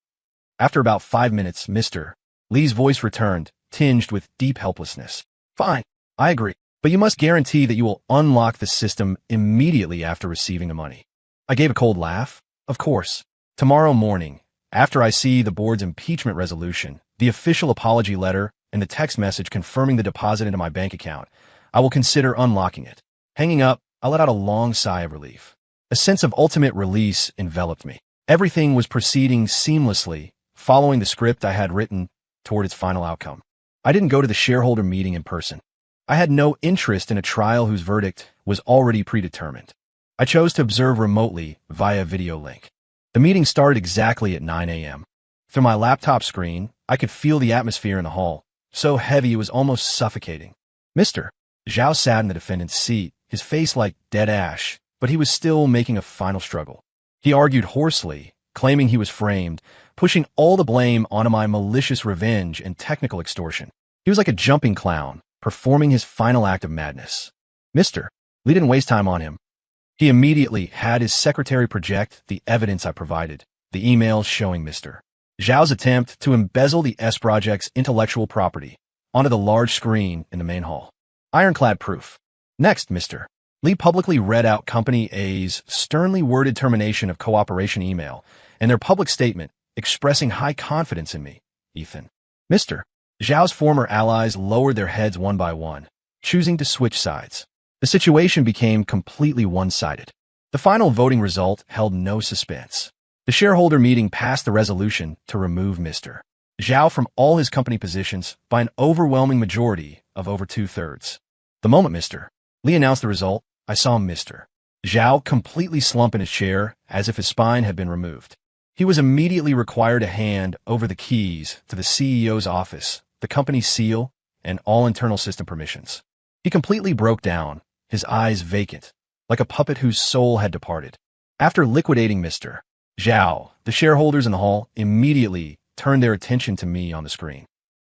Speaker 1: After about 5 minutes, Mr. Lee's voice returned, tinged with deep helplessness. Fine, I agree, but you must guarantee that you will unlock the system immediately after receiving the money. I gave a cold laugh. Of course. Tomorrow morning, after I see the board's impeachment resolution, the official apology letter, and the text message confirming the deposit into my bank account, I will consider unlocking it. Hanging up, I let out a long sigh of relief. A sense of ultimate release enveloped me. Everything was proceeding seamlessly, following the script I had written toward its final outcome. I didn't go to the shareholder meeting in person. I had no interest in a trial whose verdict was already predetermined. I chose to observe remotely via video link. The meeting started exactly at 9 a.m. Through my laptop screen, I could feel the atmosphere in the hall, so heavy it was almost suffocating. Mr. Zhao sat in the defendant's seat, his face like dead ash, but he was still making a final struggle. He argued hoarsely, claiming he was framed, pushing all the blame onto my malicious revenge and technical extortion. He was like a jumping clown, performing his final act of madness. Mr. Lee didn't waste time on him. He immediately had his secretary project the evidence I provided, the emails showing Mr. Zhao's attempt to embezzle the S project's intellectual property onto the large screen in the main hall. Ironclad proof. Next, Mr. Lee publicly read out Company A's sternly worded termination of cooperation email and their public statement expressing high confidence in me, Ethan. Mr. Zhao's former allies lowered their heads one by one, choosing to switch sides. The situation became completely one-sided. The final voting result held no suspense. The shareholder meeting passed the resolution to remove Mr. Zhao from all his company positions by an overwhelming majority of over 2/3. The moment Mr. Lee announced the result, I saw Mr. Zhao completely slump in his chair as if his spine had been removed. He was immediately required to hand over the keys to the CEO's office, the company's seal, and all internal system permissions. He completely broke down, his eyes vacant, like a puppet whose soul had departed. After liquidating Mr. Zhao, the shareholders in the hall immediately turned their attention to me on the screen.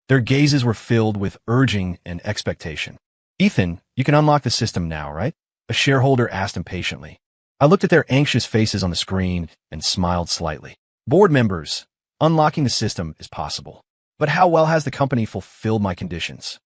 Speaker 1: Their gazes were filled with urging and expectation. Ethan, you can unlock the system now, right? A shareholder asked impatiently. I looked at their anxious faces on the screen and smiled slightly. Board members, unlocking the system is possible. But how well has the company fulfilled my conditions?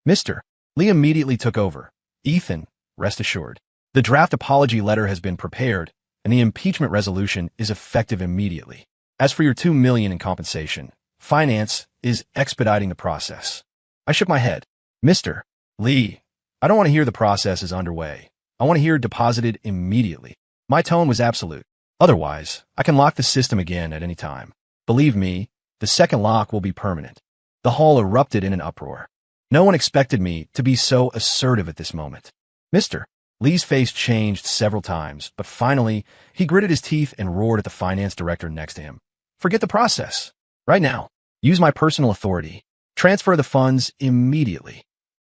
Speaker 1: Mr. Lee immediately took over. Ethan, rest assured. The draft apology letter has been prepared, and the impeachment resolution is effective immediately. As for your $2 million in compensation, finance is expediting the process. I shook my head. Mr. Lee, I don't want to hear the process is underway. I want to hear deposited immediately. My tone was absolute. Otherwise, I can lock the system again at any time. Believe me, the second lock will be permanent. The hall erupted in an uproar. No one expected me to be so assertive at this moment. Mr. Lee's face changed several times, but finally, he gritted his teeth and roared at the finance director next to him. Forget the process. Right now, use my personal authority. Transfer the funds immediately.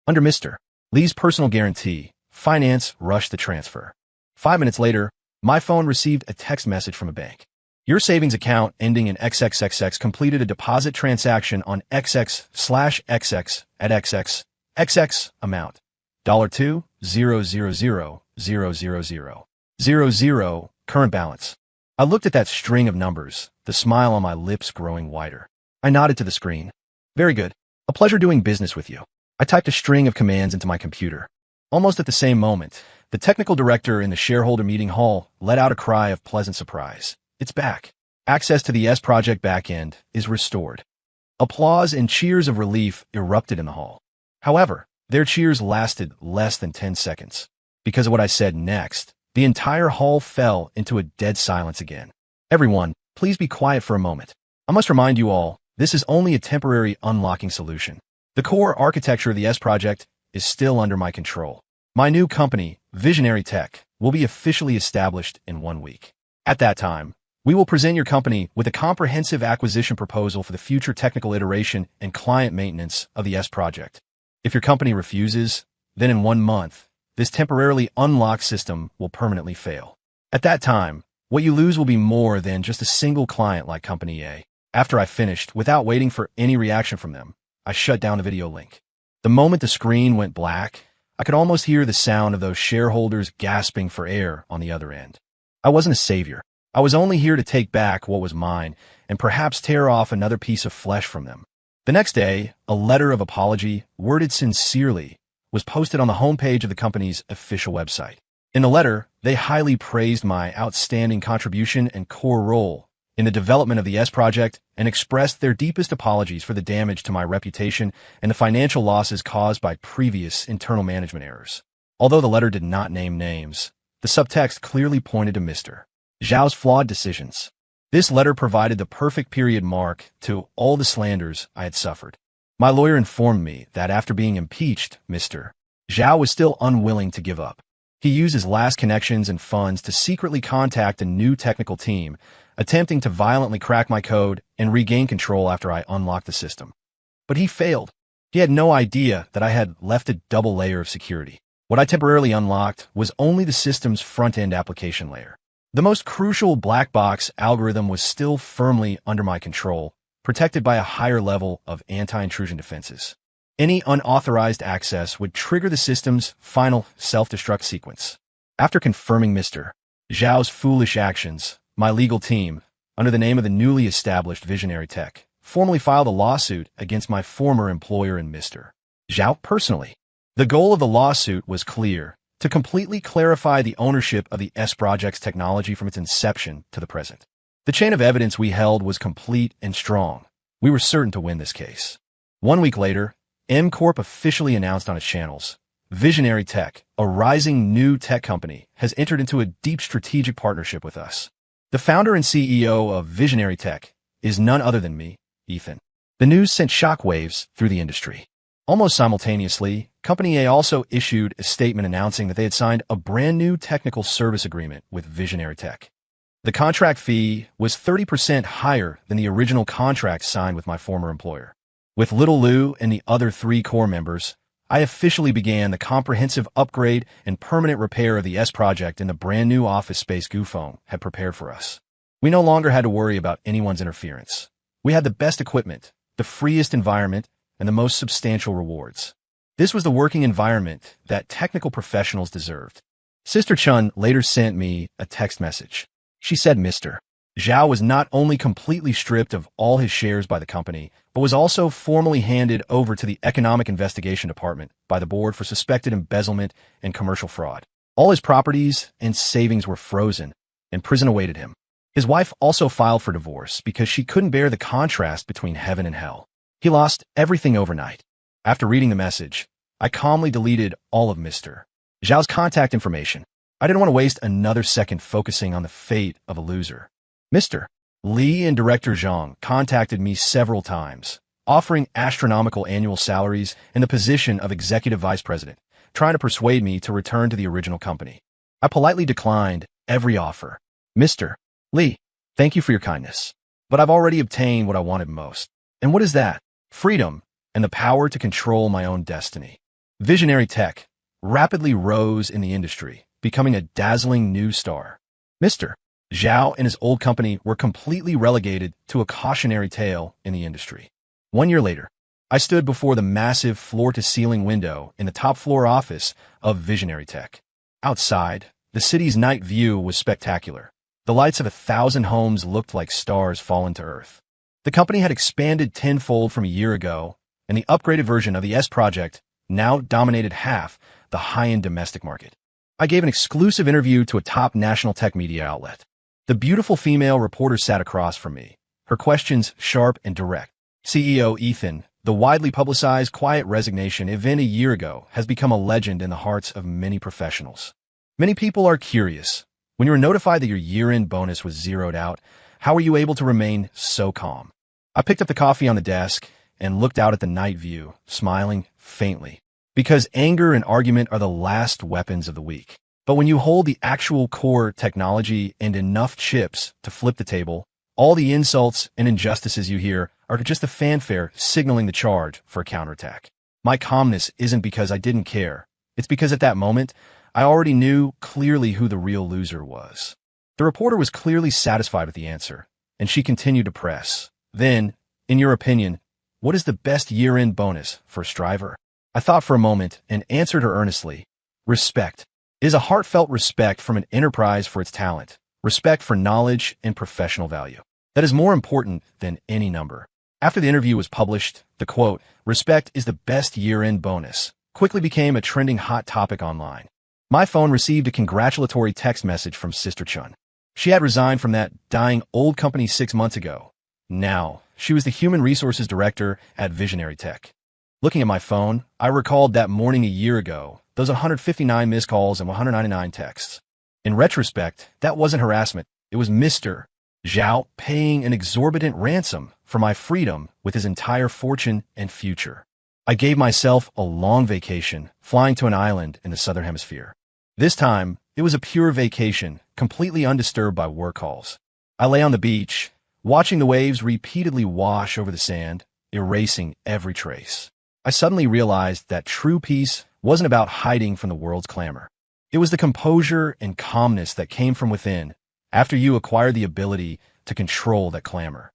Speaker 1: Under Mr. Lee's personal guarantee, finance rushed the transfer. 5 minutes later, my phone received a text message from a bank. Your savings account ending in XXXX completed a deposit transaction on XX/XX at XX amount. $2,000,000,000. Current balance. I looked at that string of numbers, the smile on my lips growing wider. I nodded to the screen. Very good. A pleasure doing business with you. I typed a string of commands into my computer. Almost at the same moment, the technical director in the shareholder meeting hall let out a cry of pleasant surprise. It's back. Access to the S Project backend is restored. Applause and cheers of relief erupted in the hall. However, their cheers lasted less than 10 seconds. Because of what I said next, the entire hall fell into a dead silence again. Everyone, please be quiet for a moment. I must remind you all, this is only a temporary unlocking solution. The core architecture of the S Project is still under my control. My new company, Visionary Tech, will be officially established in 1 week. At that time, we will present your company with a comprehensive acquisition proposal for the future technical iteration and client maintenance of the S Project. If your company refuses, then in 1 month, this temporarily unlocked system will permanently fail. At that time, what you lose will be more than just a single client like Company A. After I finished, without waiting for any reaction from them, I shut down the video link. The moment the screen went black, I could almost hear the sound of those shareholders gasping for air on the other end. I wasn't a savior. I was only here to take back what was mine and perhaps tear off another piece of flesh from them. The next day, a letter of apology, worded sincerely, was posted on the homepage of the company's official website. In the letter, they highly praised my outstanding contribution and core role in the development of the S Project and expressed their deepest apologies for the damage to my reputation and the financial losses caused by previous internal management errors. Although the letter did not name names, the subtext clearly pointed to Mr. Zhao's flawed decisions. This letter provided the perfect period mark to all the slanders I had suffered. My lawyer informed me that after being impeached, Mr. Zhao was still unwilling to give up. He used his last connections and funds to secretly contact a new technical team, attempting to violently crack my code and regain control after I unlocked the system. But he failed. He had no idea that I had left a double layer of security. What I temporarily unlocked was only the system's front-end application layer. The most crucial black box algorithm was still firmly under my control, protected by a higher level of anti-intrusion defenses. Any unauthorized access would trigger the system's final self-destruct sequence. After confirming Mr. Zhao's foolish actions, my legal team, under the name of the newly established Visionary Tech, formally filed a lawsuit against my former employer and Mr. Zhao personally. The goal of the lawsuit was clear: to completely clarify the ownership of the S Project's technology from its inception to the present. The chain of evidence we held was complete and strong. We were certain to win this case. 1 week later, M Corp officially announced on its channels, Visionary Tech, a rising new tech company, has entered into a deep strategic partnership with us. The founder and CEO of Visionary Tech is none other than me, Ethan. The news sent shockwaves through the industry. Almost simultaneously, Company A also issued a statement announcing that they had signed a brand new technical service agreement with Visionary Tech. The contract fee was 30% higher than the original contract signed with my former employer. With Little Lou and the other 3 core members, I officially began the comprehensive upgrade and permanent repair of the S Project in the brand new office space Gufeng had prepared for us. We no longer had to worry about anyone's interference. We had the best equipment, the freest environment, and the most substantial rewards. This was the working environment that technical professionals deserved. Sister Chun later sent me a text message. She said Mr. Zhao was not only completely stripped of all his shares by the company, but was also formally handed over to the Economic Investigation Department by the board for suspected embezzlement and commercial fraud. All his properties and savings were frozen, and prison awaited him. His wife also filed for divorce because she couldn't bear the contrast between heaven and hell. He lost everything overnight. After reading the message, I calmly deleted all of Mr. Zhao's contact information. I didn't want to waste another second focusing on the fate of a loser. Mr. Li and Director Zhang contacted me several times, offering astronomical annual salaries and the position of executive vice president, trying to persuade me to return to the original company. I politely declined every offer. Mr. Li, thank you for your kindness, but I've already obtained what I wanted most. And what is that? Freedom and the power to control my own destiny. Visionary Tech rapidly rose in the industry, becoming a dazzling new star. Mr. Zhao and his old company were completely relegated to a cautionary tale in the industry. 1 year later, I stood before the massive floor-to-ceiling window in the top-floor office of Visionary Tech. Outside, the city's night view was spectacular. The lights of 1,000 homes looked like stars fallen to earth. The company had expanded tenfold from a year ago, and the upgraded version of the S Project now dominated half the high-end domestic market. I gave an exclusive interview to a top national tech media outlet. The beautiful female reporter sat across from me, her questions sharp and direct. CEO Ethan, the widely publicized quiet resignation event a year ago has become a legend in the hearts of many professionals. Many people are curious. When you were notified that your year-end bonus was zeroed out, how were you able to remain so calm? I picked up the coffee on the desk and looked out at the night view, smiling faintly. Because anger and argument are the last weapons of the weak. But when you hold the actual core technology and enough chips to flip the table, all the insults and injustices you hear are just a fanfare signaling the charge for a counterattack. My calmness isn't because I didn't care. It's because at that moment, I already knew clearly who the real loser was. The reporter was clearly satisfied with the answer, and she continued to press. Then, in your opinion, what is the best year-end bonus for a striver? I thought for a moment and answered her earnestly. Respect. It is a heartfelt respect from an enterprise for its talent, respect for knowledge and professional value. That is more important than any number. After the interview was published, the quote, "Respect is the best year-end bonus," quickly became a trending hot topic online. My phone received a congratulatory text message from Sister Chun. She had resigned from that dying old company 6 months ago. Now, she was the human resources director at Visionary Tech. Looking at my phone, I recalled that morning a year ago, those 159 missed calls and 199 texts. In retrospect, that wasn't harassment. It was Mr. Zhao paying an exorbitant ransom for my freedom with his entire fortune and future. I gave myself a long vacation, flying to an island in the southern hemisphere. This time, it was a pure vacation, completely undisturbed by work calls. I lay on the beach, watching the waves repeatedly wash over the sand, erasing every trace. I suddenly realized that true peace wasn't about hiding from the world's clamor. It was the composure and calmness that came from within after you acquired the ability to control that clamor.